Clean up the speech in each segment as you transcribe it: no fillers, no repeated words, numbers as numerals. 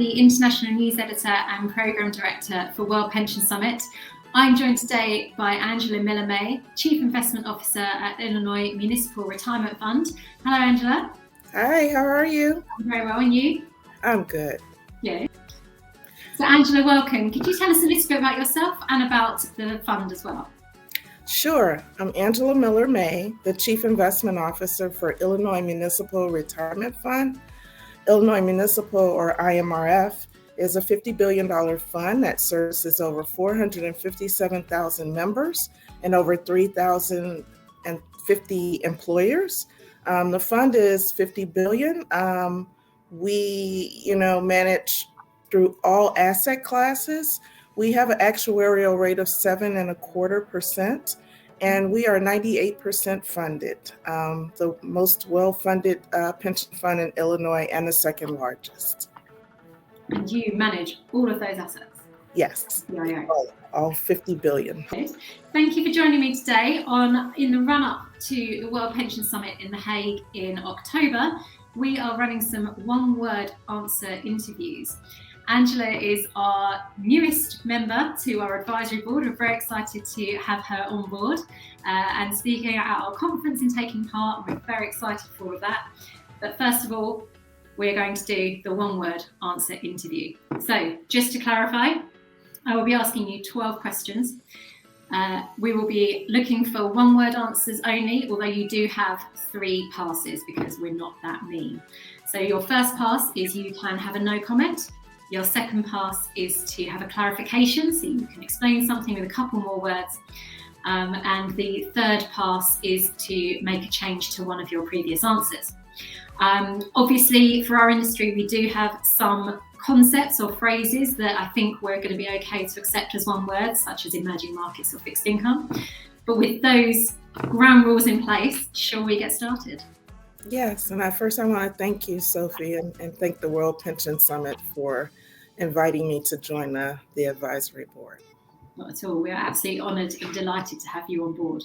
the International News Editor and Programme Director for World Pension Summit. I'm joined today by Angela Miller-May, Chief Investment Officer at Illinois Municipal Retirement Fund. Hello, Angela. Hi, how are you? I'm very well, and you? I'm good. Yeah. So Angela, welcome. Could you tell us a little bit about yourself and about the fund as well? Sure. I'm Angela Miller-May, the Chief Investment Officer for Illinois Municipal Retirement Fund. Illinois Municipal, or IMRF, is a $50 billion fund that services over 457,000 members and over 3,050 employers. The fund is $50 billion. We, manage through all asset classes. We have an actuarial rate of 7.25%, and we are 98% funded, the most well-funded pension fund in Illinois and the second largest. And you manage all of those assets? Yes, yeah. all 50 billion. Thank you for joining me today in the run-up to the World Pension Summit in The Hague in October. We are running some one-word answer interviews. Angela is our newest member to our advisory board. We're very excited to have her on board and speaking at our conference and taking part. We're very excited for all of that. But first of all, we're going to do the one-word answer interview. So just to clarify, I will be asking you 12 questions. We will be looking for one-word answers only, although you do have 3 passes because we're not that mean. So your first pass is you can have a no comment. Your second pass is to have a clarification, so you can explain something with a couple more words. And the third pass is to make a change to one of your previous answers. Obviously, for our industry, we do have some concepts or phrases that I think we're going to be okay to accept as one word, such as emerging markets or fixed income. But with those ground rules in place, shall we get started? Yes, and first I want to thank you, Sophie, and thank the World Pension Summit for inviting me to join the advisory board. Not at all. We are absolutely honoured and delighted to have you on board.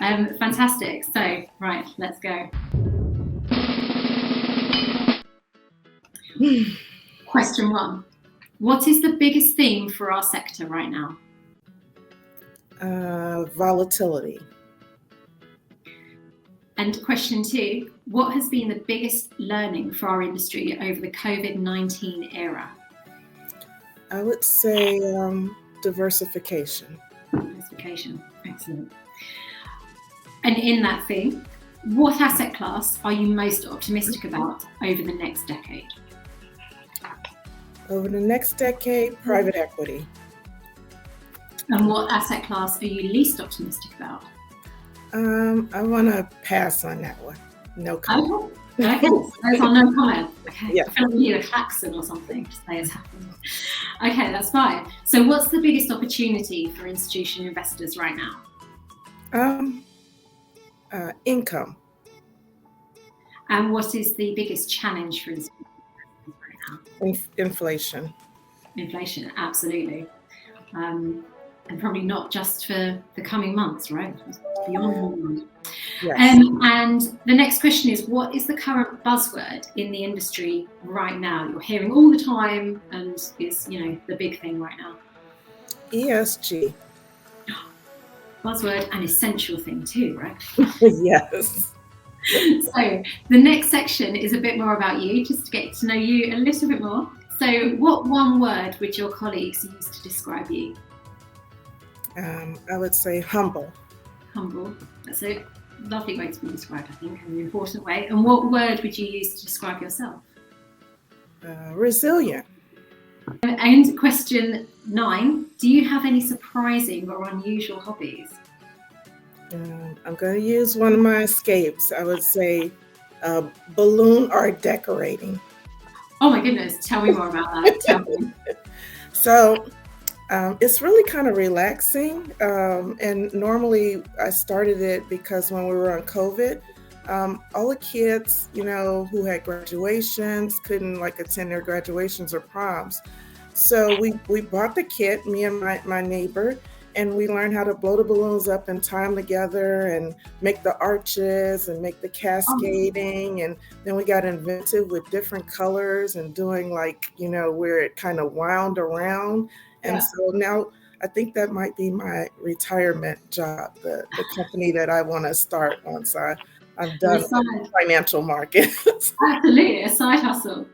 Fantastic. So, right, let's go. Question 1. What is the biggest theme for our sector right now? Volatility. And question 2, what has been the biggest learning for our industry over the COVID-19 era? I would say diversification. Diversification, excellent. And in that theme, what asset class are you most optimistic about over the next decade? Over the next decade, private equity. And what asset class are you least optimistic about? I want to pass on that one. No comment. Okay. There's on no comment. Okay. Yeah. I feel like we need a klaxon or something to say it's happened. Okay, that's fine. So what's the biggest opportunity for institutional investors right now? Income. And what is the biggest challenge for institutional investors right now? Inflation. Inflation, absolutely. And probably not just for the coming months, right? Beyond. Yes. And the next question is, what is the current buzzword in the industry right now? You're hearing all the time and is, the big thing right now. ESG. Buzzword and essential thing too, right? Yes. So the next section is a bit more about you, just to get to know you a little bit more. So what one word would your colleagues use to describe you? I would say humble. Humble. That's a lovely way to be described, I think, and an important way. And what word would you use to describe yourself? Resilient. And question 9, do you have any surprising or unusual hobbies? I'm going to use one of my escapes. I would say balloon art decorating. Oh my goodness, tell me more about that. Tell me. So it's really kind of relaxing. And normally I started it because when we were on COVID, all the kids, who had graduations couldn't attend their graduations or proms. So we bought the kit, me and my neighbor, and we learned how to blow the balloons up and tie them together and make the arches and make the cascading. And then we got inventive with different colors and doing where it kind of wound around. And so now I think that might be my retirement job, the company that I want to start once I'm done with the financial market. Absolutely, a side hustle.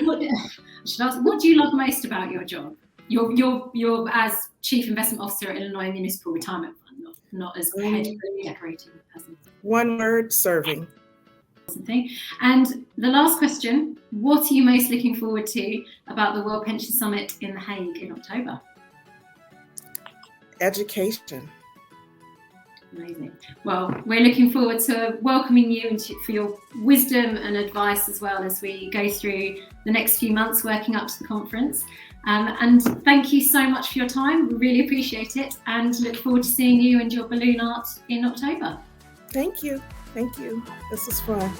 What do you love most about your job? You're as Chief Investment Officer at Illinois Municipal Retirement Fund, not as head decorating person. One word: serving. And the last question: what are you most looking forward to about the World Pension Summit in The Hague in October? Education. Amazing. Well, we're looking forward to welcoming you and for your wisdom and advice as well as we go through the next few months working up to the conference. And thank you so much for your time. We really appreciate it and look forward to seeing you and your balloon art in October. Thank you. This is fun.